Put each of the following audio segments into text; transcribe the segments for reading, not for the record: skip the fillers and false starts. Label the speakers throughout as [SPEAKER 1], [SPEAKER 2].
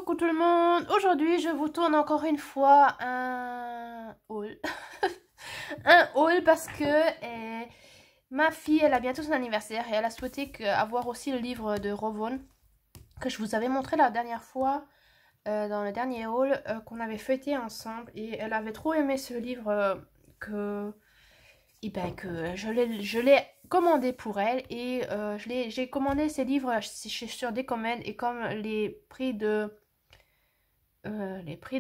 [SPEAKER 1] Coucou tout le monde, aujourd'hui je vous tourne encore une fois un haul. Un haul parce que ma fille elle a bientôt son anniversaire et elle a souhaité avoir aussi le livre de Rovon que je vous avais montré la dernière fois dans le dernier haul qu'on avait feuilleté ensemble, et elle avait trop aimé ce livre que je l'ai commandé pour elle, et j'ai commandé ces livres sur Décommède, et comme les prix de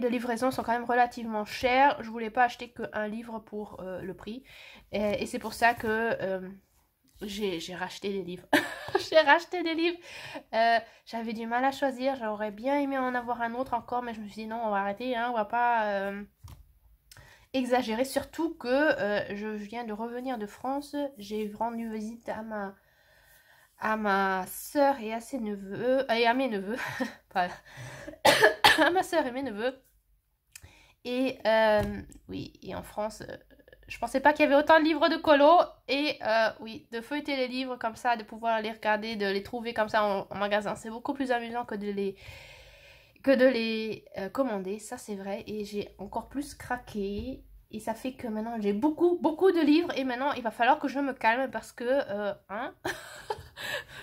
[SPEAKER 1] livraison sont quand même relativement chers, je voulais pas acheter qu'un livre pour le prix, et c'est pour ça que j'ai racheté des livres. J'ai racheté des livres. J'avais du mal à choisir, j'aurais bien aimé en avoir un autre encore, mais je me suis dit non, on va arrêter, hein, on va pas exagérer, surtout que je viens de revenir de France. J'ai rendu visite à ma soeur et à ses neveux, et à mes neveux, pas à ma soeur et mes neveux. Et oui, et en France, je pensais pas qu'il y avait autant de livres de colo, et oui, de feuilleter les livres comme ça, de pouvoir les regarder, de les trouver comme ça en magasin, c'est beaucoup plus amusant que de les commander, ça c'est vrai. Et j'ai encore plus craqué, et ça fait que maintenant j'ai beaucoup de livres, et maintenant il va falloir que je me calme parce que hein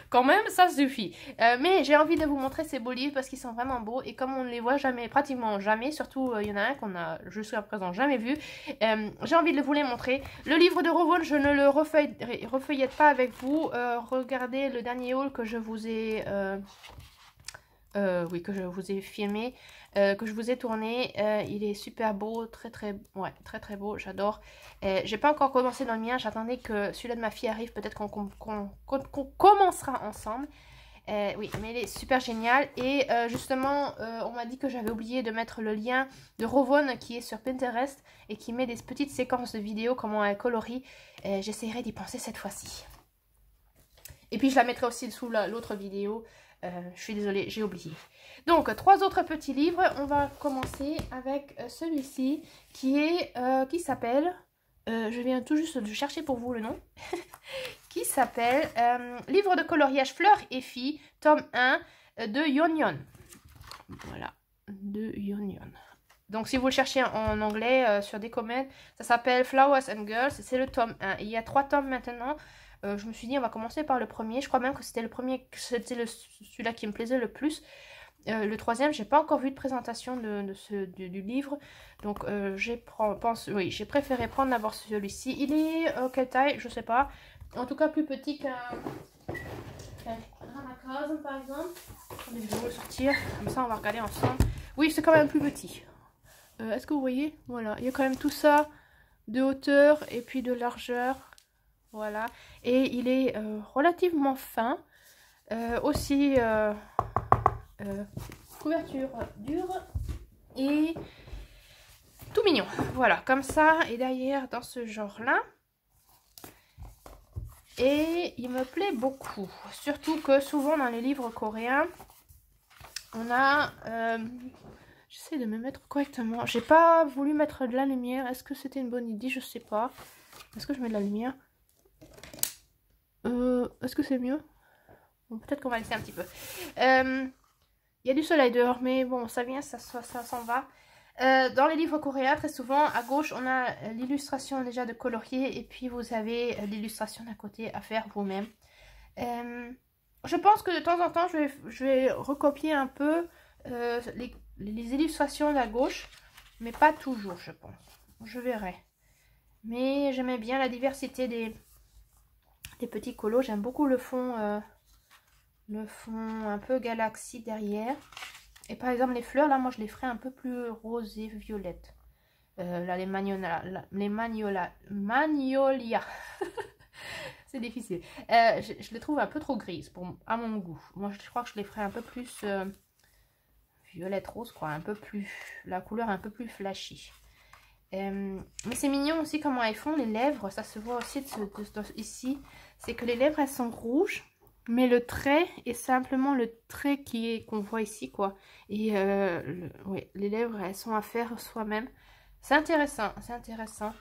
[SPEAKER 1] quand même ça suffit. Mais j'ai envie de vous montrer ces beaux livres parce qu'ils sont vraiment beaux, et comme on ne les voit jamais, pratiquement jamais, surtout il y en a un qu'on a jusqu'à présent jamais vu, j'ai envie de vous les montrer. Le livre de Rovon, je ne le refeuillette pas avec vous. Regardez le dernier haul que je vous ai oui, que je vous ai filmé, que je vous ai tourné. Il est super beau, très beau, j'adore. J'ai pas encore commencé dans le mien, j'attendais que celui-là de ma fille arrive, peut-être qu'on commencera ensemble. Oui, mais il est super génial. Et justement, on m'a dit que j'avais oublié de mettre le lien de Rovon qui est sur Pinterest et qui met des petites séquences de vidéos, comment elle colorie. J'essaierai d'y penser cette fois-ci. Et puis je la mettrai aussi sous l'autre vidéo. Je suis désolée, j'ai oublié. Donc, 3 autres petits livres. On va commencer avec celui-ci qui s'appelle, je viens tout juste de chercher pour vous le nom, qui s'appelle Livre de coloriage Fleurs et Filles, tome 1 de Yon Yon. Voilà, de Yon Yon. Donc, si vous le cherchez en anglais sur Décommède, ça s'appelle Flowers and Girls. C'est le tome 1. Et il y a 3 tomes maintenant. Je me suis dit on va commencer par le premier. Je crois même que c'était le premier, c'était celui-là qui me plaisait le plus. Le troisième, j'ai pas encore vu de présentation du livre, donc j'ai préféré prendre d'abord celui-ci. Il est quelle taille, je sais pas, en tout cas plus petit qu'un Ramacosme par exemple. Attendez, je vais le sortir, comme ça on va regarder ensemble. Oui, c'est quand même plus petit. Est-ce que vous voyez? Voilà, il y a quand même tout ça de hauteur et puis de largeur. Voilà, et il est relativement fin, aussi couverture dure et tout mignon. Voilà, comme ça, et derrière dans ce genre-là. Et il me plaît beaucoup, surtout que souvent dans les livres coréens, on a... j'essaie de me mettre correctement. J'ai pas voulu mettre de la lumière. Est-ce que c'était une bonne idée? Je sais pas. Est-ce que je mets de la lumière? Est-ce que c'est mieux? Bon, peut-être qu'on va laisser un petit peu. Il y a du soleil dehors, mais bon, ça vient, ça s'en va. Dans les livres coréens, très souvent, à gauche, on a l'illustration déjà de colorier, et puis vous avez l'illustration d'à côté à faire vous-même. Je pense que de temps en temps, je vais recopier un peu les illustrations d'à gauche, mais pas toujours, je pense. Je verrai. Mais j'aimais bien la diversité des petits colos. J'aime beaucoup le fond un peu galaxie derrière. Et par exemple les fleurs, là moi je les ferai un peu plus rosé, violette. Là les magnolia c'est difficile. Je les trouve un peu trop grises à mon goût. Moi je crois que je les ferai un peu plus violette rose, quoi, un peu plus, la couleur un peu plus flashy. Mais c'est mignon aussi comment elles font les lèvres. Ça se voit aussi ici. C'est que les lèvres elles sont rouges, mais le trait est simplement le trait qu'on voit ici, quoi. Et ouais, les lèvres elles sont à faire soi-même. C'est intéressant, c'est intéressant.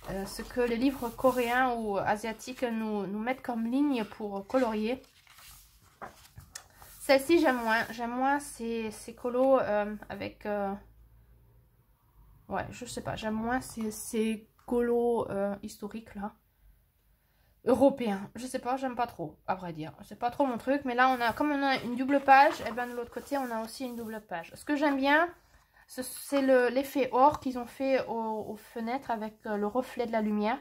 [SPEAKER 1] Ce que les livres coréens ou asiatiques nous mettent comme ligne pour colorier. Celle-ci, j'aime moins. J'aime moins ces colos avec... Ouais, je sais pas. J'aime moins ces colos historiques, là. Européens. Je sais pas, j'aime pas trop, à vrai dire. C'est pas trop mon truc. Mais là, comme on a une double page, et ben de l'autre côté, on a aussi une double page. Ce que j'aime bien, c'est l'effet or qu'ils ont fait aux fenêtres avec le reflet de la lumière.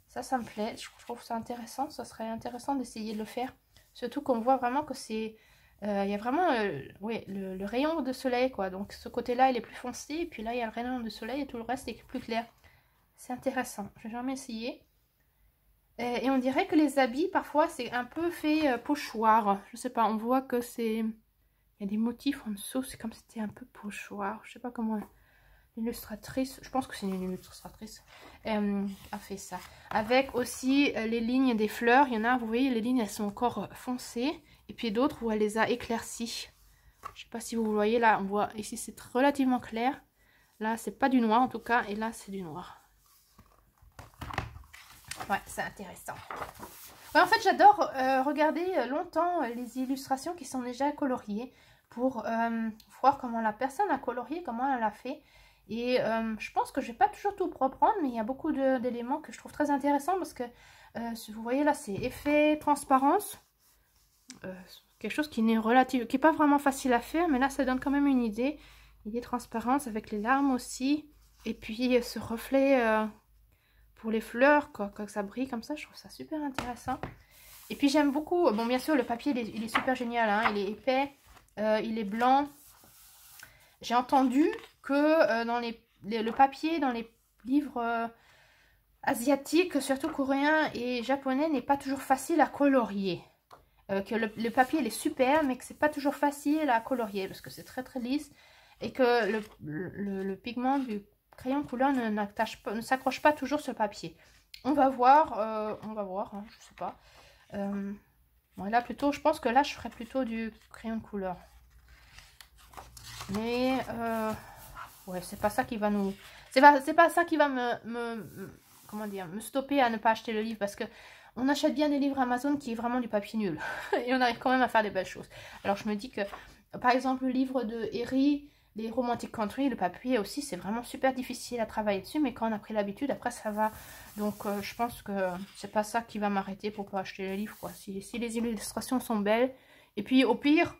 [SPEAKER 1] Ça me plaît. Je trouve ça intéressant. Ça serait intéressant d'essayer de le faire. Surtout qu'on voit vraiment que c'est... Il y a vraiment oui, le rayon de soleil, quoi. Donc ce côté-là, il est plus foncé. Et puis là, il y a le rayon de soleil et tout le reste est plus clair. C'est intéressant. Je n'ai jamais essayé. Et on dirait que les habits, parfois, c'est un peu fait pochoir. Je sais pas, on voit que c'est... Il y a des motifs en dessous. C'est comme si c'était un peu pochoir. Je sais pas comment... L'illustratrice, je pense que c'est une illustratrice, a fait ça. Avec aussi les lignes des fleurs. Il y en a, vous voyez, les lignes, elles sont encore foncées. Et puis d'autres où elle les a éclaircies. Je sais pas si vous voyez, là, on voit, ici c'est relativement clair. Là, c'est pas du noir en tout cas. Et là, c'est du noir. Ouais, c'est intéressant. Ouais, en fait, j'adore regarder longtemps les illustrations qui sont déjà coloriées. Pour voir comment la personne a colorié, comment elle a fait. Et je pense que je vais pas toujours tout reprendre, mais il y a beaucoup d'éléments que je trouve très intéressants parce que, si vous voyez là, c'est effet transparence. Quelque chose qui n'est pas vraiment facile à faire, mais là, ça donne quand même une idée. Idée transparence avec les larmes aussi. Et puis, ce reflet pour les fleurs, quoi, quand ça brille comme ça, je trouve ça super intéressant. Et puis, j'aime beaucoup, bon, bien sûr, le papier, il est super génial, hein, il est épais, il est blanc. J'ai entendu que dans le papier, dans les livres asiatiques, surtout coréens et japonais, n'est pas toujours facile à colorier. Que le papier, il est super, mais que c'est pas toujours facile à colorier, parce que c'est très très lisse. Et que le pigment du crayon de couleur ne s'accroche pas toujours sur le papier. On va voir, hein, je sais pas. Bon, là, plutôt, je pense que là, je ferai plutôt du crayon de couleur. Mais, ouais, c'est pas ça qui va nous... C'est pas ça qui va comment dire, me stopper à ne pas acheter le livre. Parce que on achète bien des livres Amazon qui est vraiment du papier nul. Et on arrive quand même à faire des belles choses. Alors, je me dis que, par exemple, le livre de Harry, les Romantic Country, le papier aussi, c'est vraiment super difficile à travailler dessus. Mais quand on a pris l'habitude, après, ça va. Donc, je pense que c'est pas ça qui va m'arrêter pour pas acheter le livre, quoi. Si les illustrations sont belles. Et puis, au pire,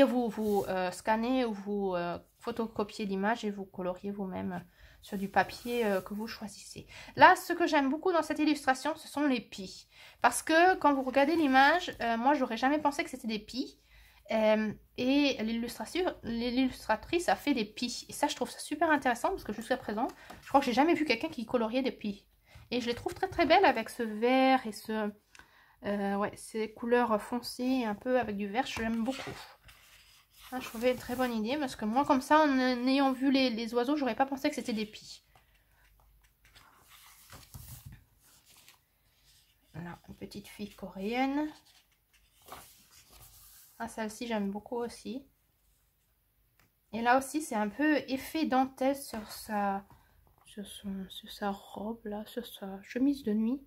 [SPEAKER 1] vous scannez ou vous photocopiez l'image et vous coloriez vous-même sur du papier que vous choisissez. Là, ce que j'aime beaucoup dans cette illustration, ce sont les pies. Parce que quand vous regardez l'image, moi, j'aurais jamais pensé que c'était des pies. Et l'illustratrice a fait des pies. Et ça, je trouve ça super intéressant parce que jusqu'à présent, je crois que j'ai jamais vu quelqu'un qui coloriait des pies. Et je les trouve très très belles avec ce vert et ouais, ces couleurs foncées un peu avec du vert, j'aime beaucoup. Ah, je trouvais une très bonne idée parce que moi, comme ça, en ayant vu les oiseaux, j'aurais pas pensé que c'était des pies. Voilà, une petite fille coréenne. Ah, celle-ci, j'aime beaucoup aussi. Et là aussi, c'est un peu effet dentelle sur sa robe, là, sur sa chemise de nuit.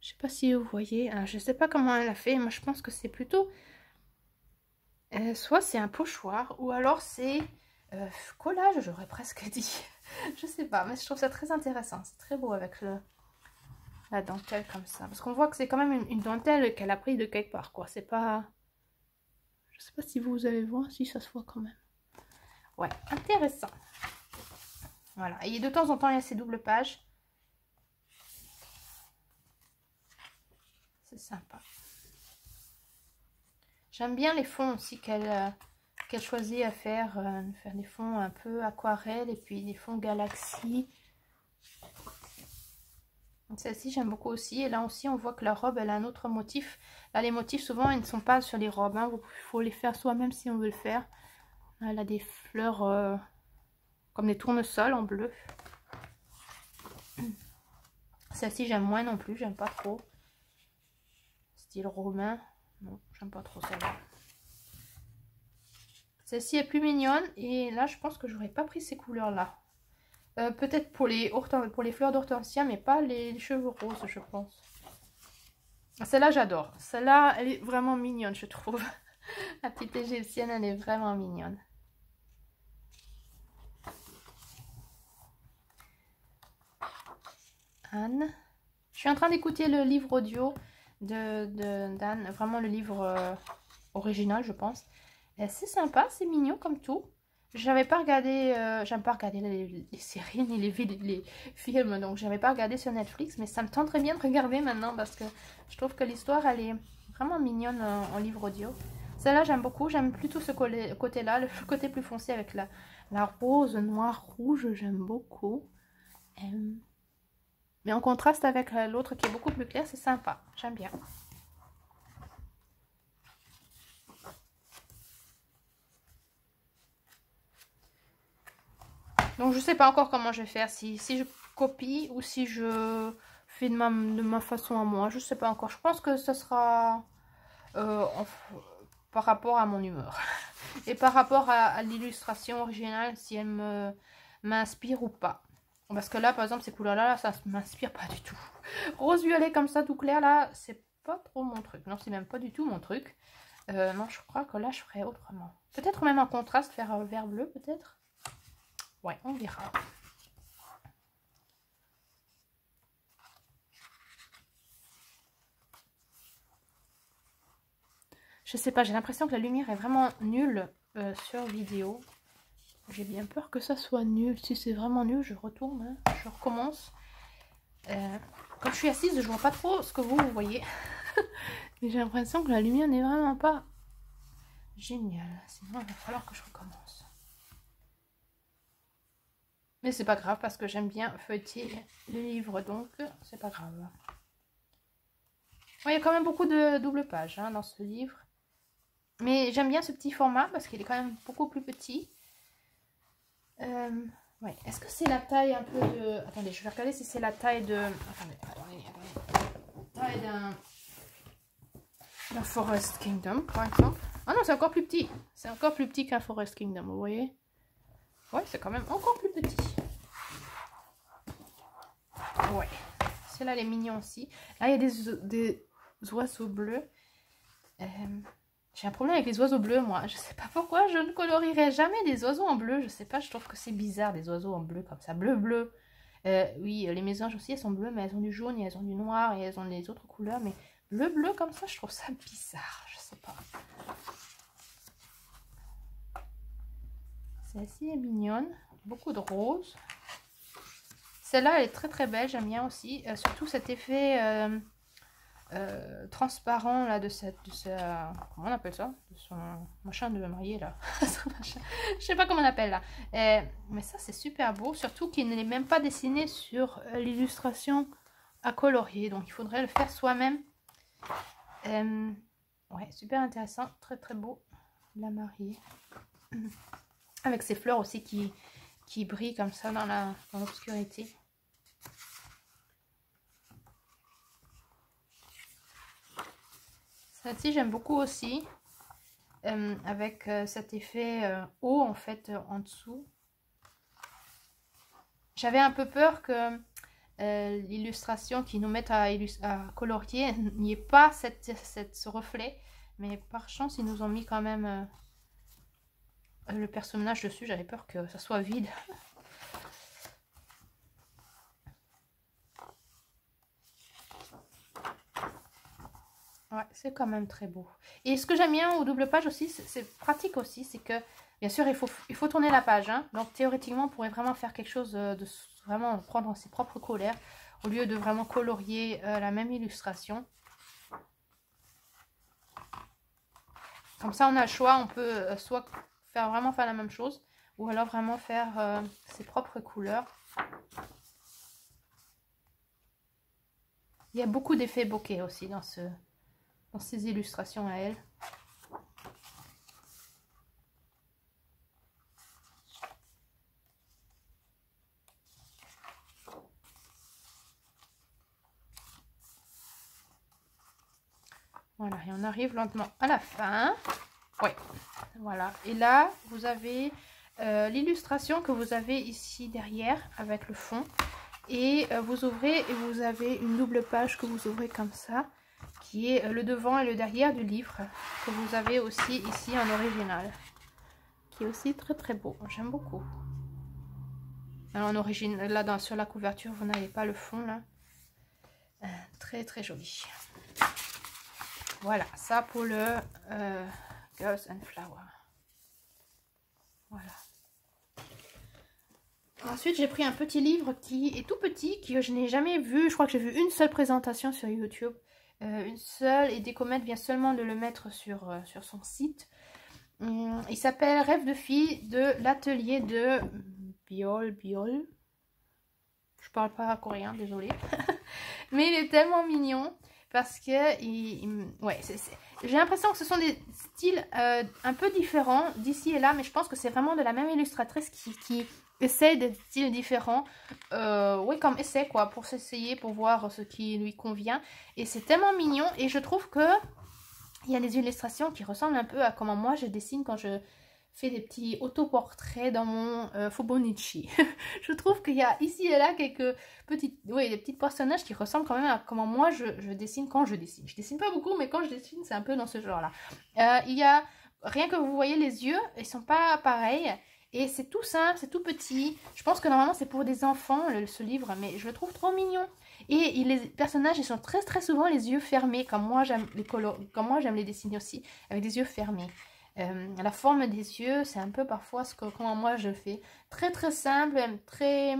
[SPEAKER 1] Je sais pas si vous voyez. Ah, je sais pas comment elle a fait. Moi, je pense que c'est plutôt... soit c'est un pochoir, ou alors c'est collage, j'aurais presque dit. Je sais pas, mais je trouve ça très intéressant. C'est très beau avec la dentelle comme ça. Parce qu'on voit que c'est quand même une dentelle qu'elle a pris de quelque part, quoi. C'est pas... Je sais pas si vous allez voir, si ça se voit quand même. Ouais, intéressant. Voilà, et de temps en temps, il y a ces doubles pages. C'est sympa. J'aime bien les fonds aussi qu'elle choisit à faire des fonds un peu aquarelle et puis des fonds galaxie. Celle-ci, j'aime beaucoup aussi. Et là aussi, on voit que la robe, elle a un autre motif. Là, les motifs, souvent, ils ne sont pas sur les robes. Hein. Il faut les faire soi-même si on veut le faire. Là, elle a des fleurs comme des tournesols en bleu. Celle-ci, j'aime moins non plus. J'aime pas trop. Style romain. Non, j'aime pas trop celle-là. Celle-ci est plus mignonne. Et là, je pense que j'aurais pas pris ces couleurs-là. Peut-être pour les fleurs d'hortensia, mais pas les cheveux roses, je pense. Celle-là, j'adore. Celle-là, elle est vraiment mignonne, je trouve. La petite égyptienne, elle est vraiment mignonne. Anne. Je suis en train d'écouter le livre audio d'Anne. Vraiment le livre original, je pense. C'est sympa, c'est mignon comme tout. J'avais pas regardé, j'aime pas regarder les séries ni les films, donc j'avais pas regardé sur Netflix, mais ça me tenterait bien de regarder maintenant parce que je trouve que l'histoire elle est vraiment mignonne en livre audio. Celle-là j'aime beaucoup, j'aime plutôt ce côté-là, le côté plus foncé avec la rose, noir, rouge, j'aime beaucoup. Mais en contraste avec l'autre qui est beaucoup plus clair, c'est sympa, j'aime bien. Donc je sais pas encore comment je vais faire, si je copie ou si je fais de ma façon à moi, je sais pas encore. Je pense que ce sera par rapport à mon humeur et par rapport à l'illustration originale, si elle m'inspire ou pas. Parce que là par exemple ces couleurs là ça m'inspire pas du tout. Rose violet comme ça tout clair là, c'est pas trop mon truc. Non, c'est même pas du tout mon truc. Non, je crois que là je ferai autrement. Peut-être même en contraste faire vert bleu peut-être. Ouais, on verra. Je sais pas, j'ai l'impression que la lumière est vraiment nulle sur vidéo. J'ai bien peur que ça soit nul. Si c'est vraiment nul, je retourne, hein, je recommence. Quand je suis assise, je vois pas trop ce que vous voyez. Mais j'ai l'impression que la lumière n'est vraiment pas géniale. Sinon, il va falloir que je recommence. Mais c'est pas grave parce que j'aime bien feuilleter les livres, donc c'est pas grave. Il y a quand même beaucoup de double pages hein, dans ce livre. Mais j'aime bien ce petit format parce qu'il est quand même beaucoup plus petit. Ouais. Est-ce que c'est la taille un peu de... Attendez, je vais regarder si c'est la taille de... Attendez. Taille d'un Forest Kingdom, par exemple. Ah non, c'est encore plus petit. C'est encore plus petit qu'un Forest Kingdom, vous voyez? Ouais, c'est quand même encore plus petit. Ouais. Celui-là, elle est mignon aussi. Là, il y a des oiseaux bleus. J'ai un problème avec les oiseaux bleus, moi. Je sais pas pourquoi, je ne colorierai jamais des oiseaux en bleu. Je sais pas, je trouve que c'est bizarre, des oiseaux en bleu comme ça. Bleu. Oui, les mésanges aussi, elles sont bleues, mais elles ont du jaune, et elles ont du noir, et elles ont les autres couleurs. Mais bleu comme ça, je trouve ça bizarre. Je sais pas. Celle-ci est mignonne. Beaucoup de roses. Celle-là, elle est très belle, j'aime bien aussi. Surtout cet effet... transparent là de comment on appelle ça, de son machin de mariée là. Je sais pas comment on appelle là, mais ça c'est super beau, surtout qu'il n'est même pas dessiné sur l'illustration à colorier, donc il faudrait le faire soi-même. Ouais, super intéressant, très beau, la mariée avec ses fleurs aussi qui brillent comme ça dans l'obscurité. Celle-ci j'aime beaucoup aussi, avec cet effet haut en fait en dessous. J'avais un peu peur que l'illustration qui nous mette à colorier n'y ait pas ce reflet, mais par chance ils nous ont mis quand même le personnage dessus. J'avais peur que ça soit vide. Ouais, c'est quand même très beau. Et ce que j'aime bien au double page aussi, c'est pratique aussi, c'est que, bien sûr, il faut tourner la page. Hein. Donc, théoriquement, on pourrait vraiment faire quelque chose de vraiment prendre ses propres couleurs, au lieu de vraiment colorier la même illustration. Comme ça, on a le choix, on peut soit vraiment faire la même chose, ou alors vraiment faire ses propres couleurs. Il y a beaucoup d'effets bokeh aussi dans ces illustrations à elle. Voilà, et on arrive lentement à la fin. Oui, voilà. Et là, vous avez l'illustration que vous avez ici derrière avec le fond. Et vous ouvrez et vous avez une double page que vous ouvrez comme ça, qui est le devant et le derrière du livre, que vous avez aussi ici en original, qui est aussi très très beau, j'aime beaucoup. Alors, en origine, là sur la couverture, vous n'avez pas le fond là. Très très joli. Voilà, ça pour le Girls and Flower. Voilà. Ensuite, j'ai pris un petit livre qui est tout petit, que je n'ai jamais vu. Je crois que j'ai vu une seule présentation sur YouTube. Une seule, et Décomète vient seulement de le mettre sur son site. Il s'appelle Rêve de fille de l'atelier de Biol. Je parle pas coréen, désolée. Mais il est tellement mignon parce que ouais, j'ai l'impression que ce sont des styles un peu différents d'ici et là, mais je pense que c'est vraiment de la même illustratrice qui essaie des styles différents. Oui, comme essai quoi, pour s'essayer, pour voir ce qui lui convient. Et c'est tellement mignon et je trouve que il y a des illustrations qui ressemblent un peu à comment moi je dessine quand je fais des petits autoportraits dans mon Fobonichi. Je trouve qu'il y a ici et là quelques petites, oui, des petits personnages qui ressemblent quand même à comment moi je dessine quand je dessine. Je dessine pas beaucoup, mais quand je dessine, c'est un peu dans ce genre-là. Il y a, rien que vous voyez les yeux, ils sont pas pareils. Et c'est tout simple, c'est tout petit. Je pense que normalement c'est pour des enfants, ce livre, mais je le trouve trop mignon. Et les personnages, ils sont très très souvent les yeux fermés, comme moi j'aime les dessiner aussi, avec des yeux fermés. La forme des yeux, c'est un peu parfois comment moi je fais. Très très simple, très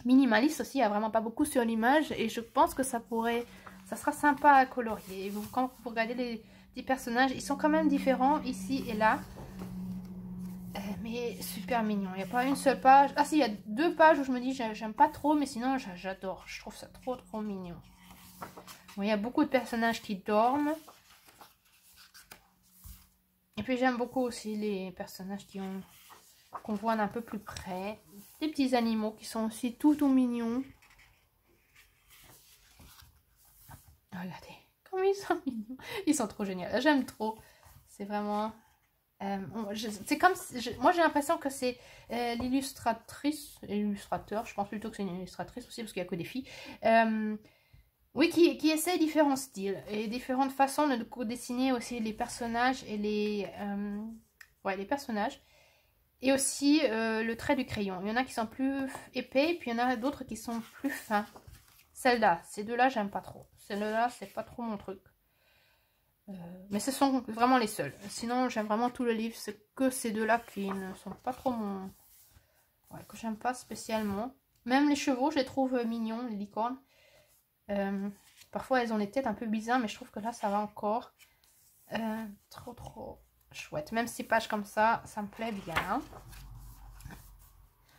[SPEAKER 1] minimaliste aussi, il n'y a vraiment pas beaucoup sur l'image. Et je pense que ça sera sympa à colorier. Et quand vous regardez les petits personnages, ils sont quand même différents ici et là. Mais super mignon. Il n'y a pas une seule page. Ah si, il y a 2 pages où je me dis j'aime pas trop, mais sinon j'adore. Je trouve ça trop trop mignon. Bon, il y a beaucoup de personnages qui dorment. Et puis j'aime beaucoup aussi les personnages qu'on voit d'un peu plus près. Des petits animaux qui sont aussi tout mignons. Regardez, comme ils sont mignons. Ils sont trop géniaux. J'aime trop. C'est vraiment... c'est comme moi j'ai l'impression que c'est l'illustratrice, l'illustrateur, je pense plutôt que c'est une illustratrice aussi parce qu'il n'y a que des filles, oui, qui essaie différents styles et différentes façons de dessiner aussi les personnages et les personnages et aussi le trait du crayon. Il y en a qui sont plus épais, puis il y en a d'autres qui sont plus fins. Celle-là, ces deux-là j'aime pas trop. Celle-là c'est pas trop mon truc. Mais ce sont vraiment les seuls. Sinon, j'aime vraiment tout le livre. C'est que ces deux-là qui ne sont pas trop mon... Ouais, que j'aime pas spécialement. Même les chevaux, je les trouve mignons, les licornes. Parfois, elles ont des têtes un peu bizarres, mais je trouve que là, ça va encore. Trop chouette. Même ces pages comme ça, ça me plaît bien.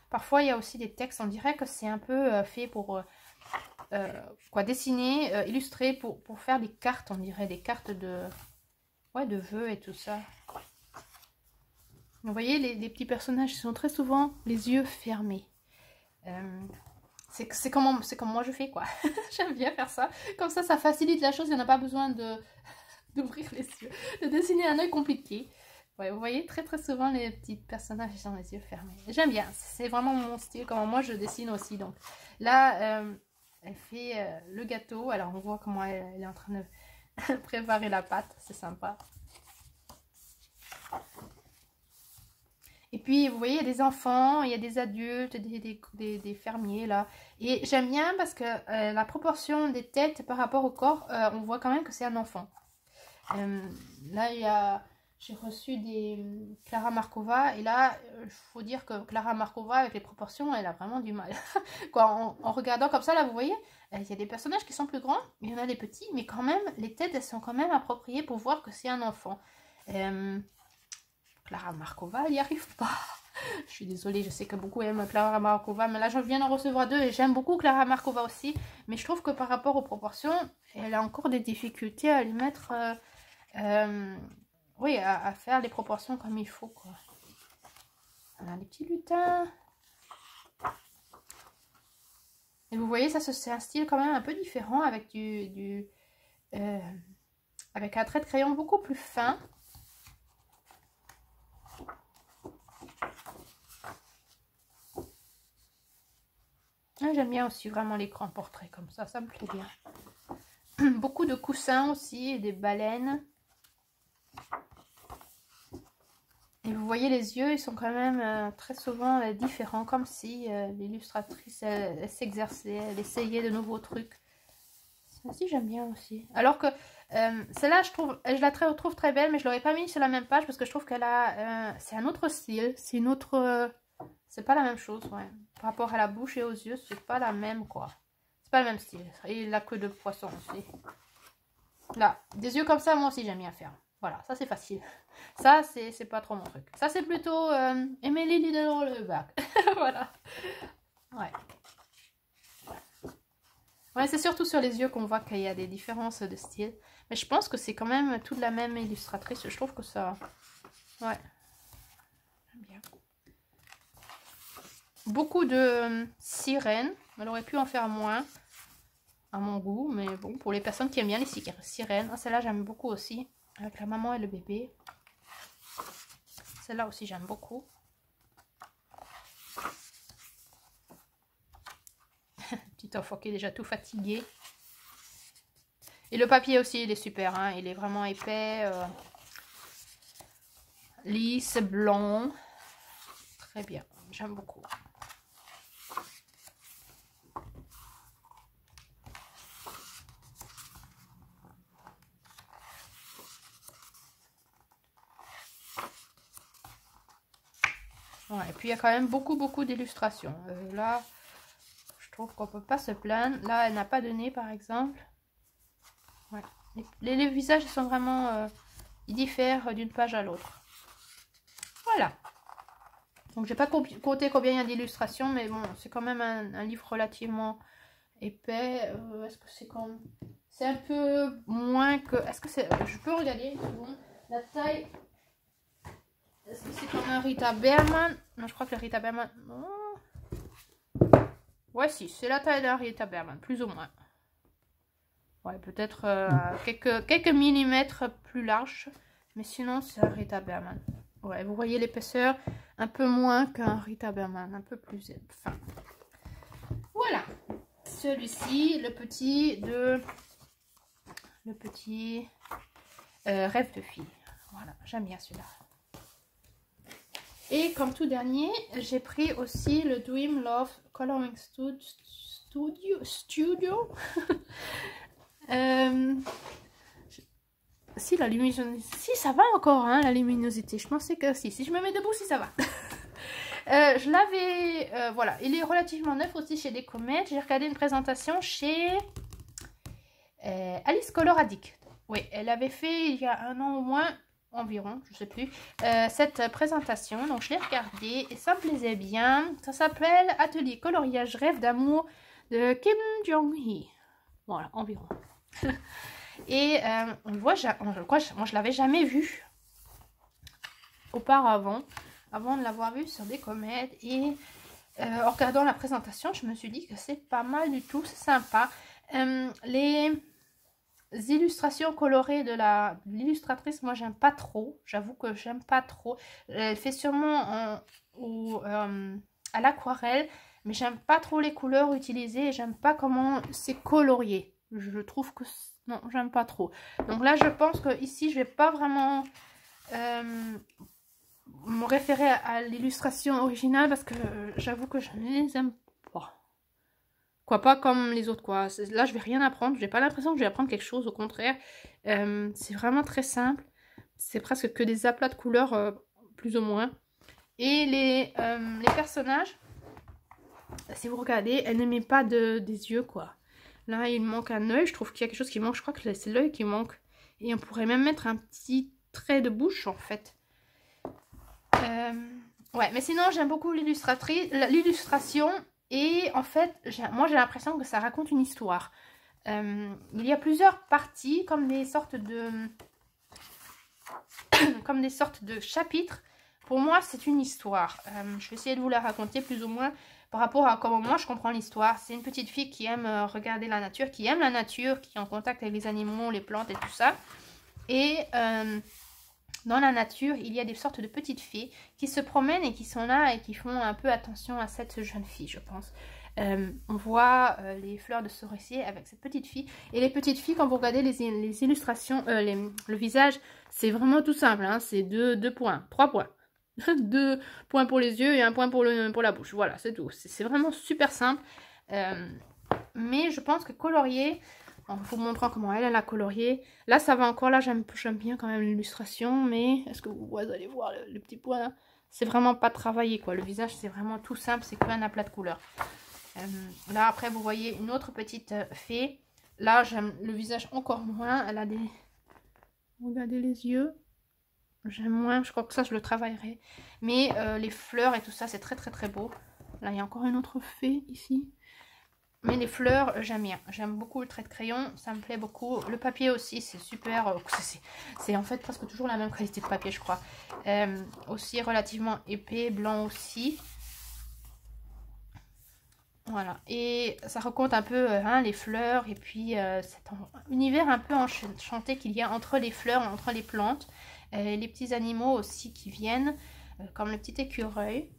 [SPEAKER 1] Parfois, il y a aussi des textes. On dirait que c'est un peu fait pour... dessiner, illustrer pour faire des cartes, on dirait des cartes de vœux et tout ça. Vous voyez, les petits personnages, ils sont très souvent les yeux fermés. C'est comme moi je fais quoi. J'aime bien faire ça. Comme ça facilite la chose, il n'y en a pas besoin d'ouvrir les yeux, de dessiner un œil compliqué. Ouais, vous voyez, très souvent les petits personnages, ils ont les yeux fermés. J'aime bien, c'est vraiment mon style, comment moi je dessine aussi. Donc là... elle fait le gâteau. Alors, on voit comment elle est en train de préparer la pâte. C'est sympa. Et puis, vous voyez, il y a des enfants, il y a des adultes, des fermiers, là. Et j'aime bien parce que la proportion des têtes par rapport au corps, on voit quand même que c'est un enfant. Là, il y a... J'ai reçu des Clara Markova et là, il faut dire que Clara Markova, avec les proportions, elle a vraiment du mal. Quoi, en regardant comme ça, là, vous voyez, il y a des personnages qui sont plus grands, il y en a des petits, mais quand même, les têtes, elles sont quand même appropriées pour voir que c'est un enfant. Clara Markova, elle n'y arrive pas. Je suis désolée, je sais que beaucoup aiment Clara Markova, mais là, je viens d'en recevoir 2 et j'aime beaucoup Clara Markova aussi. Mais je trouve que par rapport aux proportions, elle a encore des difficultés à lui mettre... oui, à faire les proportions comme il faut, quoi. Voilà, les petits lutins. Et vous voyez, ça, c'est un style quand même un peu différent avec avec un trait de crayon beaucoup plus fin. J'aime bien aussi vraiment les grands portraits comme ça me plaît bien. beaucoup de coussins aussi et des baleines. Et vous voyez les yeux, ils sont quand même très souvent différents, comme si l'illustratrice elle s'exerçait, elle essayait de nouveaux trucs. Ça aussi j'aime bien aussi. Alors que celle-là je la trouve très belle, mais je l'aurais pas mis sur la même page parce que je trouve qu'elle a c'est un autre style, c'est une autre c'est pas la même chose, ouais. Par rapport à la bouche et aux yeux, c'est pas la même quoi. C'est pas le même style. Et la queue de poisson aussi. Là, des yeux comme ça, moi aussi j'aime bien faire. Voilà, ça c'est facile. Ça, c'est pas trop mon truc. Ça, c'est plutôt Emily Little le bac. Voilà. Ouais. Ouais, c'est surtout sur les yeux qu'on voit qu'il y a des différences de style. Mais je pense que c'est quand même toute la même illustratrice. Je trouve que ça... Ouais. J'aime bien. Beaucoup de sirènes. Elle aurait pu en faire moins, à mon goût. Mais bon, pour les personnes qui aiment bien les sirènes. Ah, celle-là, j'aime beaucoup aussi. Avec la maman et le bébé. Celle-là aussi, j'aime beaucoup. Petit enfant qui est déjà tout fatigué. Et le papier aussi, il est super. Hein. Il est vraiment épais. Lisse, blanc. Très bien. J'aime beaucoup. Ouais, et puis il y a quand même beaucoup d'illustrations. Là, je trouve qu'on peut pas se plaindre. Là, elle n'a pas de nez, par exemple. Ouais. Les visages sont vraiment... ils diffèrent d'une page à l'autre. Voilà. Donc, j'ai pas compté combien il y a d'illustrations, mais bon, c'est quand même un livre relativement épais. Est-ce que c'est comme... C'est un peu moins que... Est-ce que c'est... Je peux regarder une seconde. La taille... Est-ce que c'est comme un Rita Berman? Non, je crois que le Rita Berman... Oh. Ouais, si, c'est la taille d'un Rita Berman, plus ou moins. Ouais, peut-être quelques millimètres plus large. Mais sinon, c'est un Rita Berman. Ouais, vous voyez l'épaisseur, un peu moins qu'un Rita Berman, un peu plus fin. Voilà. Celui-ci, le petit rêve de fille. Voilà, j'aime bien celui-là. Et comme tout dernier, j'ai pris aussi le Dream Love Coloring Studio. Si la luminosité, si ça va encore, hein, la luminosité. Je pensais que si je me mets debout, si ça va. Je l'avais, voilà, il est relativement neuf aussi chez Décomète. J'ai regardé une présentation chez Alice Color Addict. Oui, elle avait fait il y a un an au moins, environ, je sais plus, cette présentation. Donc je l'ai regardée et ça me plaisait bien. Ça s'appelle Atelier coloriage rêve d'amour de Kim Jong-hee. Voilà, environ. Et on voit, moi je l'avais jamais vu auparavant, avant de l'avoir vu sur Décomète. Et en regardant la présentation, je me suis dit que c'est pas mal du tout, c'est sympa. Les illustrations colorées de l'illustratrice, moi j'aime pas trop, j'avoue que j'aime pas trop. Elle fait sûrement à l'aquarelle, mais j'aime pas trop les couleurs utilisées et j'aime pas comment c'est colorié. Je trouve que non, j'aime pas trop. Donc là je pense que ici je vais pas vraiment me référer à l'illustration originale parce que j'avoue que je ne les aime pas. Quoi, pas comme les autres, quoi. Là, je vais rien apprendre. J'ai pas l'impression que je vais apprendre quelque chose. Au contraire, c'est vraiment très simple. C'est presque que des aplats de couleurs, plus ou moins. Et les personnages, si vous regardez, elle ne met pas des yeux, quoi. Là, il manque un œil. Je trouve qu'il y a quelque chose qui manque. Je crois que c'est l'œil qui manque. Et on pourrait même mettre un petit trait de bouche, en fait. Ouais, mais sinon, j'aime beaucoup l'illustration. Et en fait, moi j'ai l'impression que ça raconte une histoire. Il y a plusieurs parties, comme des sortes de chapitres. Pour moi, c'est une histoire. Je vais essayer de vous la raconter plus ou moins par rapport à comment moi je comprends l'histoire. C'est une petite fille qui aime regarder la nature, qui aime la nature, qui est en contact avec les animaux, les plantes et tout ça. Et dans la nature, il y a des sortes de petites fées qui se promènent et qui sont là et qui font un peu attention à cette jeune fille, je pense. On voit les fleurs de cerisier avec cette petite fille. Et les petites filles, quand vous regardez les illustrations, le visage, c'est vraiment tout simple. Hein, c'est deux points, 3 points. 2 points pour les yeux et 1 point pour la bouche. Voilà, c'est tout. C'est vraiment super simple. Mais je pense que colorier, en vous montrant comment elle a colorié, là ça va encore, là j'aime bien quand même l'illustration, mais est-ce que vous allez voir le petit point là? C'est vraiment pas travaillé quoi, le visage c'est vraiment tout simple, c'est qu'un aplat de couleurs. Là après vous voyez une autre petite fée, là j'aime le visage encore moins, elle a des... Regardez les yeux, j'aime moins, je crois que ça je le travaillerai, mais les fleurs et tout ça c'est très beau. Là il y a encore une autre fée ici. Mais les fleurs, j'aime bien. J'aime beaucoup le trait de crayon, ça me plaît beaucoup. Le papier aussi, c'est super. C'est en fait presque toujours la même qualité de papier, je crois. Aussi relativement épais, blanc aussi. Voilà. Et ça raconte un peu hein, les fleurs et puis cet univers un peu enchanté qu'il y a entre les fleurs, entre les plantes. Les petits animaux aussi qui viennent, comme le petit écureuil.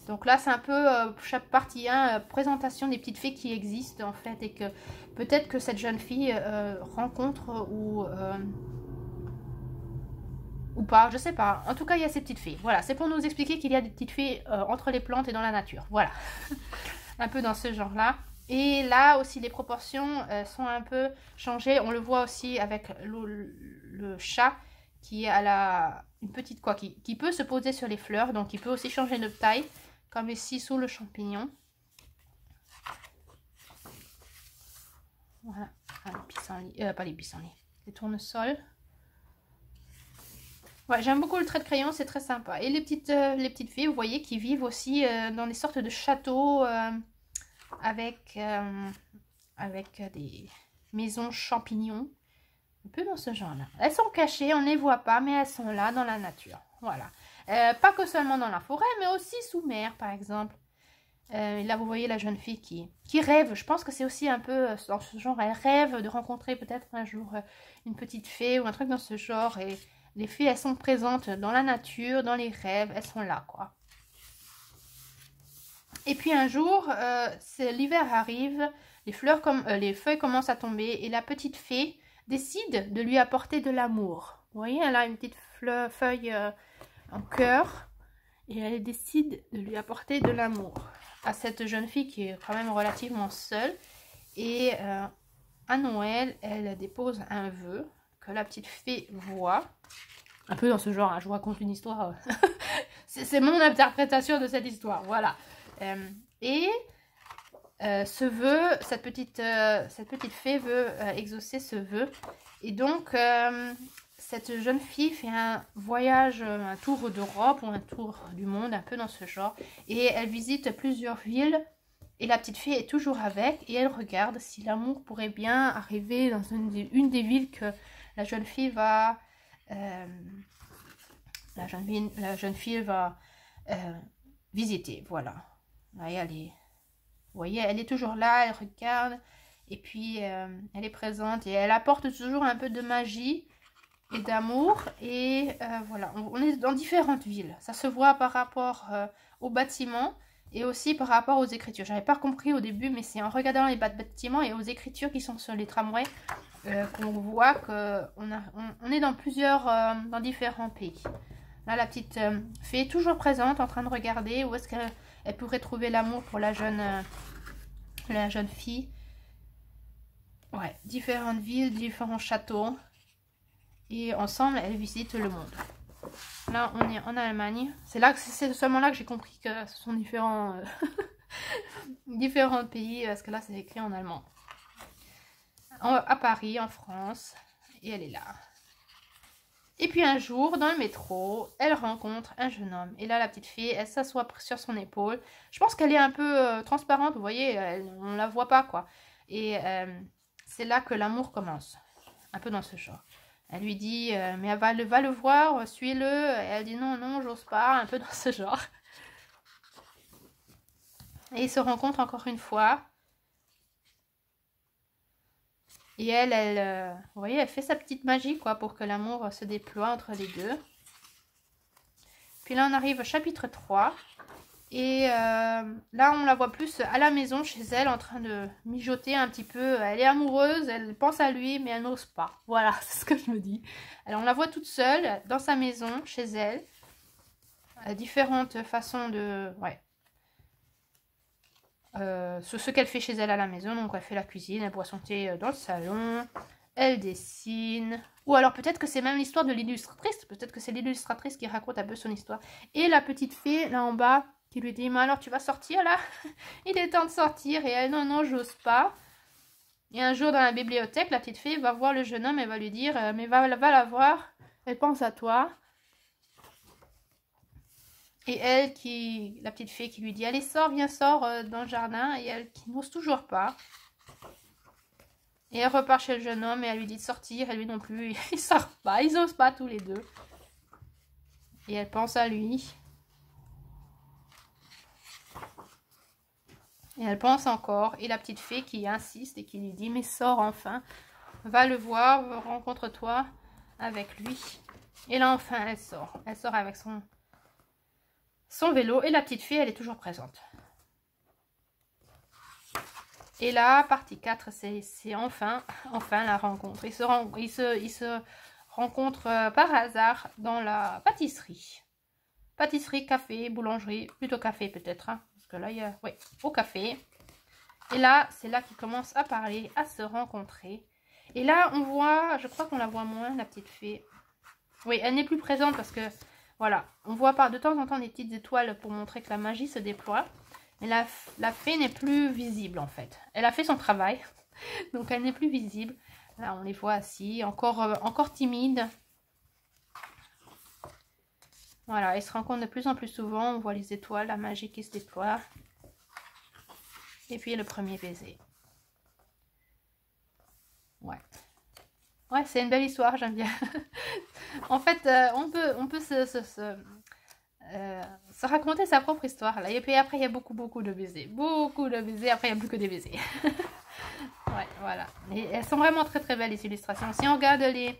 [SPEAKER 1] Donc là, c'est un peu chaque partie, hein, présentation des petites fées qui existent en fait. Et que peut-être que cette jeune fille rencontre ou pas, je sais pas. En tout cas, il y a ces petites fées. Voilà, c'est pour nous expliquer qu'il y a des petites fées entre les plantes et dans la nature. Voilà, un peu dans ce genre-là. Et là aussi, les proportions sont un peu changées. On le voit aussi avec le chat qui a une petite quoi, qui peut se poser sur les fleurs. Donc, il peut aussi changer de taille. Comme ici sous le champignon. Voilà. Ah, les pissenlits. Pas les pissenlits. Les tournesols. Ouais, j'aime beaucoup le trait de crayon, c'est très sympa. Et les petites filles, vous voyez, qui vivent aussi dans des sortes de châteaux avec des maisons champignons. Un peu dans ce genre-là. Elles sont cachées, on ne les voit pas, mais elles sont là dans la nature. Voilà. Pas que seulement dans la forêt, mais aussi sous mer, par exemple. Là, vous voyez la jeune fille qui rêve. Je pense que c'est aussi un peu dans ce genre. Elle rêve de rencontrer peut-être un jour une petite fée ou un truc dans ce genre. Et les fées, elles sont présentes dans la nature, dans les rêves. Elles sont là, quoi. Et puis un jour, l'hiver arrive. Les feuilles commencent à tomber. Et la petite fée décide de lui apporter de l'amour. Vous voyez, elle a une petite feuille... en cœur, et elle décide de lui apporter de l'amour à cette jeune fille qui est quand même relativement seule. Et à Noël, elle dépose un vœu que la petite fée voit. Un peu dans ce genre, hein, je vous raconte une histoire. C'est mon interprétation de cette histoire, voilà. Ce vœu, cette petite fée veut exaucer ce vœu. Et donc... cette jeune fille fait un voyage, un tour d'Europe ou un tour du monde, un peu dans ce genre. Et elle visite plusieurs villes. Et la petite fille est toujours avec. Et elle regarde si l'amour pourrait bien arriver dans une des villes que la jeune fille va... la jeune fille va visiter. Voilà. Là, vous voyez, elle est toujours là, elle regarde. Et puis, elle est présente. Et elle apporte toujours un peu de magie et d'amour. Et voilà, on est dans différentes villes. Ça se voit par rapport aux bâtiments et aussi par rapport aux écritures. J'avais pas compris au début, mais c'est en regardant les bâtiments et aux écritures qui sont sur les tramways qu'on voit qu'on est dans dans différents pays. Là, la petite fée est toujours présente, en train de regarder où est-ce qu'elle pourrait trouver l'amour pour la jeune fille. Ouais, différentes villes, différents châteaux. Et ensemble, elles visitent le monde. Là, on est en Allemagne. C'est seulement là que j'ai compris que ce sont différents pays, parce que là, c'est écrit en allemand. À Paris, en France. Et elle est là. Et puis un jour, dans le métro, elle rencontre un jeune homme. Et là, la petite fille, elle s'assoit sur son épaule. Je pense qu'elle est un peu transparente, vous voyez, on ne la voit pas, quoi. Et c'est là que l'amour commence. Un peu dans ce genre. Elle lui dit, mais va le voir, suis-le. Et elle dit, non, non, j'ose pas, un peu dans ce genre. Et ils se rencontrent encore une fois. Et elle vous voyez, elle fait sa petite magie, quoi, pour que l'amour se déploie entre les deux. Puis là, on arrive au chapitre 3. Et là, on la voit plus à la maison, chez elle, en train de mijoter un petit peu. Elle est amoureuse, elle pense à lui, mais elle n'ose pas. Voilà, c'est ce que je me dis. Alors, on la voit toute seule, dans sa maison, chez elle. Différentes façons de... Ouais. Ce qu'elle fait chez elle à la maison. Donc, elle fait la cuisine, elle boit son thé dans le salon. Elle dessine. Ou alors, peut-être que c'est même l'histoire de l'illustratrice. Peut-être que c'est l'illustratrice qui raconte un peu son histoire. Et la petite fille, là en bas... qui lui dit, mais alors tu vas sortir là? Il est temps de sortir. Et elle, non, non, j'ose pas. Et un jour dans la bibliothèque, la petite fille va voir le jeune homme et va lui dire, mais va la voir, elle pense à toi. Et elle, la petite fille qui lui dit, allez sors, viens, sors dans le jardin. Et elle qui n'ose toujours pas. Et elle repart chez le jeune homme et elle lui dit de sortir. Et lui non plus, il sort pas, ils osent pas tous les deux. Et elle pense à lui. Et elle pense encore. Et la petite fée qui insiste et qui lui dit, mais sors enfin. Va le voir, rencontre-toi avec lui. Et là, enfin, elle sort. Elle sort avec son vélo. Et la petite fée, elle est toujours présente. Et là, partie 4, c'est enfin la rencontre. Ils se rencontrent par hasard dans la pâtisserie. Pâtisserie, café, boulangerie. Plutôt café peut-être. Hein. Là, il y a... Oui, au café. Et là, c'est là qu'ils commencent à parler, à se rencontrer. Et là, on voit, je crois qu'on la voit moins, la petite fée. Oui, elle n'est plus présente parce que, voilà, on voit de temps en temps des petites étoiles pour montrer que la magie se déploie. Mais la fée n'est plus visible, en fait. Elle a fait son travail, donc elle n'est plus visible. Là, on les voit assis, encore timides. Voilà, ils se rencontrent de plus en plus souvent. On voit les étoiles, la magie qui se déploie. Et puis le premier baiser. Ouais. Ouais, c'est une belle histoire, j'aime bien. En fait, on peut se raconter sa propre histoire. Là. Et puis après, il y a beaucoup de baisers. Beaucoup de baisers. Après, il n'y a plus que des baisers. Ouais, voilà. Et elles sont vraiment très très belles, les illustrations. Si on regarde les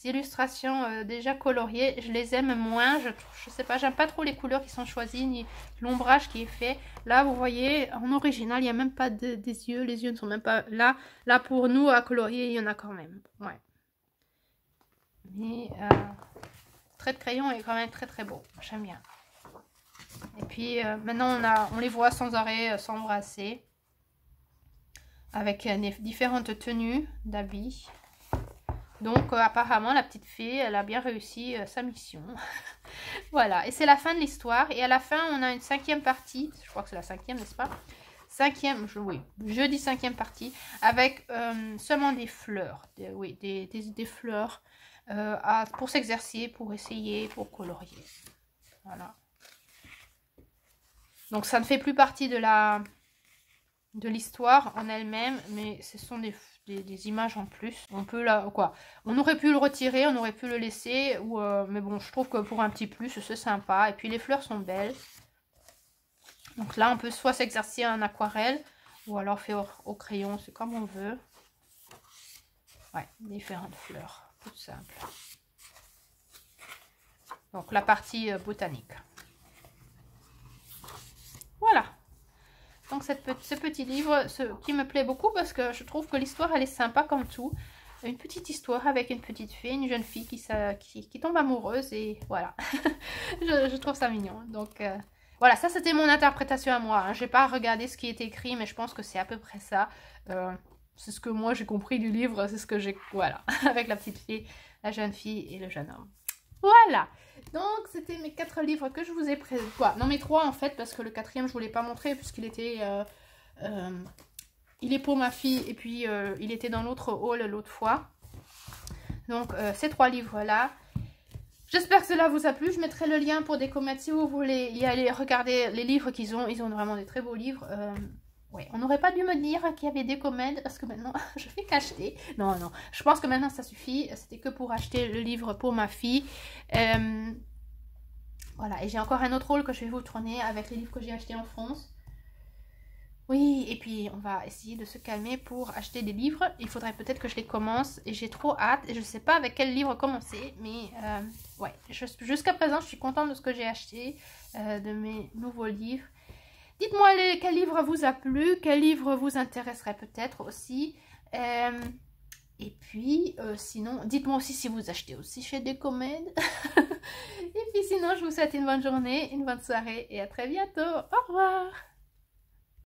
[SPEAKER 1] illustrations déjà coloriées, je les aime moins. Je sais pas, j'aime pas trop les couleurs qui sont choisies, ni l'ombrage qui est fait. Là, vous voyez, en original, il n'y a même pas des yeux. Les yeux ne sont même pas là. Là, pour nous, à colorier, il y en a quand même. Ouais. Mais trait de crayon est quand même très très beau. J'aime bien. Et puis, maintenant, on les voit sans arrêt s'embrasser. Avec différentes tenues d'habits. Donc apparemment la petite fée, elle a bien réussi sa mission. Voilà, et c'est la fin de l'histoire. Et à la fin, on a une 5e partie. Je crois que c'est la 5e, n'est-ce pas? 5e, oui, jeudi 5e partie. Avec seulement des fleurs. Des fleurs pour s'exercer, pour essayer, pour colorier. Voilà. Donc ça ne fait plus partie de l'histoire en elle-même, mais ce sont des images en plus. On peut on aurait pu le retirer, on aurait pu le laisser, mais bon, je trouve que pour un petit plus, c'est sympa. Et puis les fleurs sont belles. Donc là, on peut soit s'exercer en aquarelle, ou alors faire au crayon, c'est comme on veut. Ouais, différentes fleurs, toutes simples. Donc la partie botanique. Voilà. Donc ce petit livre qui me plaît beaucoup parce que je trouve que l'histoire elle est sympa comme tout. Une petite histoire avec une petite fille, une jeune fille qui tombe amoureuse et voilà. je trouve ça mignon. Donc voilà, ça c'était mon interprétation à moi. Hein. Je n'ai pas regardé ce qui est écrit mais je pense que c'est à peu près ça. C'est ce que moi j'ai compris du livre, c'est ce que j'ai... Voilà, avec la petite fille, la jeune fille et le jeune homme. Voilà, donc c'était mes 4 livres que je vous ai présentés. Non, mes 3 en fait, parce que le 4e je ne vous l'ai pas montré puisqu'il était... il est pour ma fille et puis il était dans l'autre hall l'autre fois. Donc ces 3 livres là. J'espère que cela vous a plu. Je mettrai le lien pour des comètes si vous voulez y aller regarder les livres qu'ils ont. Ils ont vraiment des très beaux livres. Ouais, on n'aurait pas dû me dire qu'il y avait des comètes parce que maintenant je fais qu'acheter. Non, non, je pense que maintenant ça suffit. C'était que pour acheter le livre pour ma fille. Voilà, et j'ai encore un autre rôle que je vais vous tourner avec les livres que j'ai achetés en France. Oui, et puis on va essayer de se calmer pour acheter des livres. Il faudrait peut-être que je les commence et j'ai trop hâte. Et je ne sais pas avec quel livre commencer, mais ouais, jusqu'à présent je suis contente de ce que j'ai acheté, de mes nouveaux livres. Dites-moi quel livre vous a plu, quel livre vous intéresserait peut-être aussi. Et puis, sinon, dites-moi aussi si vous achetez aussi chez Décomède. Et puis sinon, je vous souhaite une bonne journée, une bonne soirée et à très bientôt. Au revoir!